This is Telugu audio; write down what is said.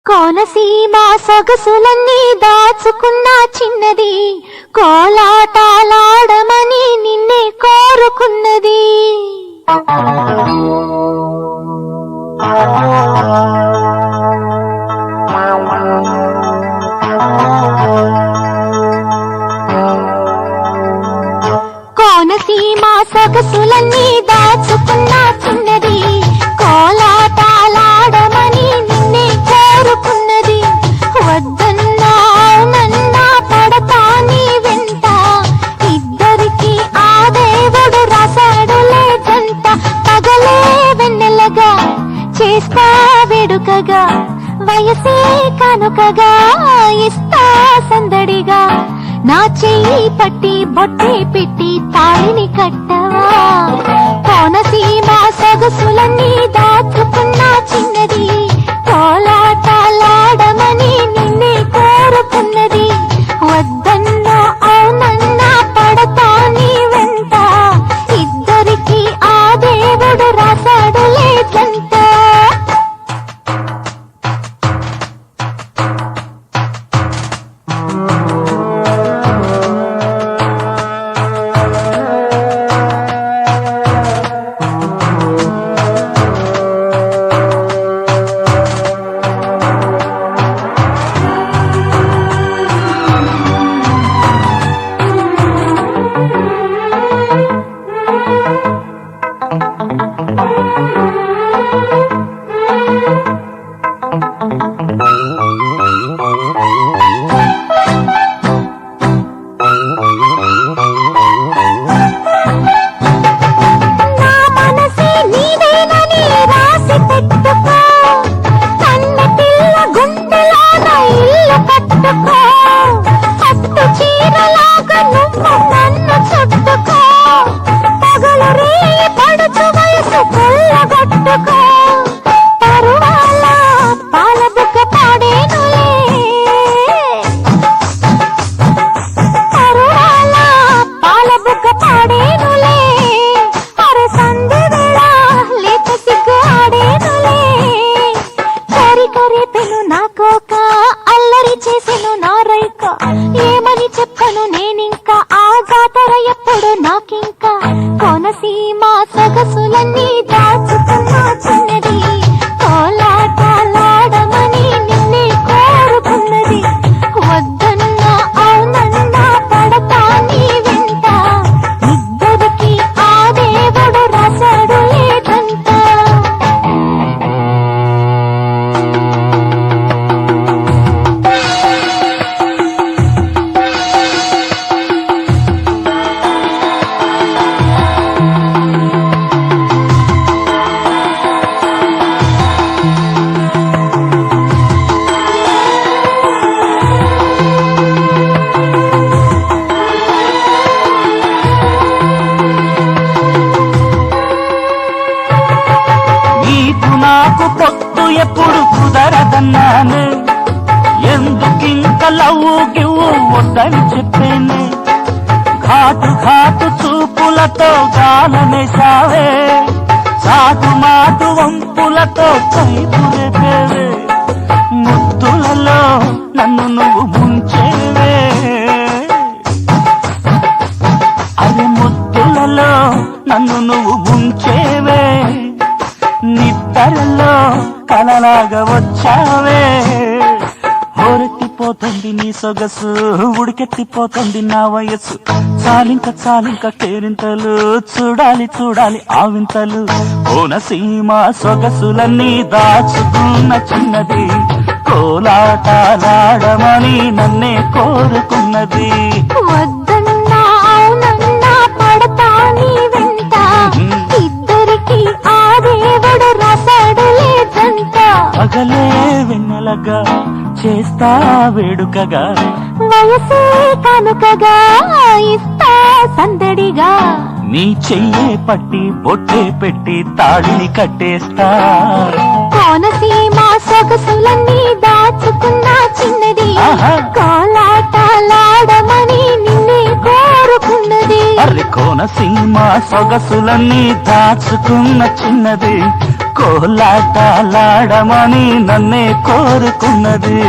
కోనసీమ సొగసులన్నీ దాచుకున్న చిన్నది, కోలాటాలాడమని నిన్నే కోరుకున్నది. కోనసీమ సొగసులన్నీ దాచుకున్న చిన్నది, కోలాటాలాడమని నిన్నే కోరుకున్నది. వద్దన్నా అవునన్నా పడతా నీ వెంట, ఇద్దరికి ఆ దేవుడు రాశాడులే జంట. పగలే వెన్నెలగా చేస్తా వేడుకగా, వయసే కనుకగా ఇస్తా సందడిగా. నా చెయ్యి పట్టి బొట్టే పెట్టి తాళిని కట్టవా. కోనసీమ సొగసులన్నీ దాచుకున్న చిన్నది, కోలాటాలాడమని నిన్నే కోరుకున్నది. వద్దన్నా అవునన్నా పడతా నీ వెంట, ఇద్దరికి ఆ దేవుడు రాశాడులే జంట. ఏమని చెప్పను నేనింకా, ఆ జాతర ఎప్పుడు నాకింకా. కోనసీమ సొగసులన్నీ దాచుకున్న చిన్నది, కోలాటాలాడమని నిన్నే కోరుకున్నది. వద్దన్నా అవునన్నా పడతా నీ వెంట, ఇద్దరికి ఆ దేవుడు రాశాడు లేదంట. నాకు పొత్తు ఎప్పుడు కుదరదన్నాను, ఎందుకింక లవ్వు గివ్వు వద్దని చెప్పేనే. ఘాటు ఘాటు చూపులతో గాలమేశావే, చాటు మాటు వంపులతో కైపురేపేవే. ముద్దులలో నన్ను నువ్వు ముంచేవే, అరే ముద్దులలో నన్ను నువ్వు ముంచేవే. నిద్దరలో కలలాగా వచ్చావే. హోరెత్తిపోతుంది నీ సొగసు, ఉడికెత్తిపోతుంది నా వయస్సు. చాలింక చాలింక కేరింతలు, చూడాలి చూడాలి ఆ వింతలు. కోనసీమ సొగసులన్నీ దాచుకున్న చిన్నది, కోలాటాలాడమని నన్నే కోరుకున్నది. వద్దన్నా అవునన్నా పడతా నీ వెంట, ఇద్దరికి ఆ దేవుడు రాశాడు లేదంట. పగలే వెన్నెలగా చేస్తా వేడుకగా, వయసే కనుకగా ఇస్తా సందడిగా. నీ చెయ్యే పట్టి బొట్టే పెట్టి తాళిని కట్టేస్తా. కోనసీమ సొగసులన్నీ దాచుకున్న చిన్నది, కోలాటాలాడమని నిన్నే కోరుకున్నది. అర్రె కోనసీమ సొగసులన్నీ దాచుకున్న చిన్నది, కోలాటాలాడమని నన్నే కోరుకున్నది